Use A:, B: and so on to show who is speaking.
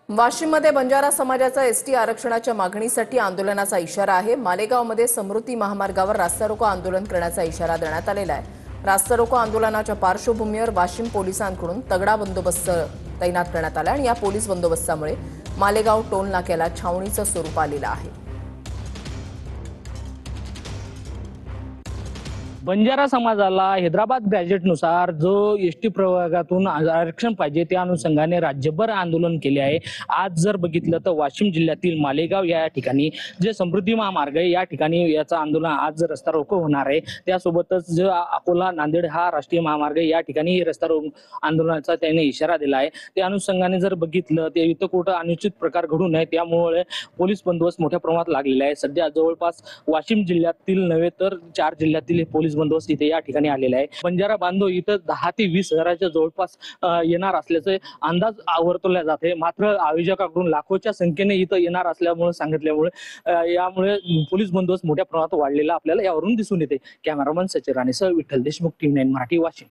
A: वाशिममध्ये बंजारा समाजाचा एसटी आरक्षणाच्या मागणीसाठी आंदोलनाचा इशारा आहे। मालेगावमध्ये समृद्धी महामार्गावर रास्ता रोको आंदोलन करण्याचा इशारा देण्यात आलेला आहे। रास्ता रोको आंदोलनाच्या पार्श्वभूमीवर वाशिम पोलिसांकडून तगडा बंदोबस्त तैनात करण्यात आला आणि या पोलीस बंदोबस्तामुळे मालेगाव टोल नाक्याला छावणीचं स्वरूप आलेलं आहे।
B: बंजारा समाजाला हैदराबाद गॅजेटनुसार जो एसटी प्रवर्गातून आरक्षण पाहिजे त्या अनुषंगाने राज्यभर आंदोलन केले आहे। आज जर बघितलं तर वाशिम जिल्ह्यातील मालेगाव या ठिकाणी जे समृद्धी महामार्ग आहे या ठिकाणी याचं आंदोलन आज रस्ता रोको होणार आहे। त्यासोबतच जो अकोला नांदेड हा राष्ट्रीय महामार्ग या ठिकाणी रस्ता रोको आंदोलनाचा त्याने इशारा दिला आहे। त्या अनुषंगाने जर बघितलं तर इथं कुठं अनुचित प्रकार घडू नये त्यामुळे पोलीस बंदोबस्त मोठ्या प्रमाणात लागलेला आहे। सध्या जवळपास वाशिम जिल्ह्यातील नव्हे तर 4 जिल्ह्यातील पोलीस बंदोबस्त इथे या ठिकाणी आलेला आहे। बंजारा बांधव इथं 10 ते 20 हजाराच्या जवळपास येणार असल्याचे अंदाज वर्तवला जाते। मात्र आयोजकाकडून लाखोच्या संख्येने इथं येणार असल्यामुळे सांगितल्यामुळे यामुळे पोलीस बंदोबस्त मोठ्या प्रमाणात वाढलेला आपल्याला यावरून दिसून येते। कॅमेरामन सचिन राणेसह विठ्ठल देशमुख, टीम 9 मराठी, वाशिम।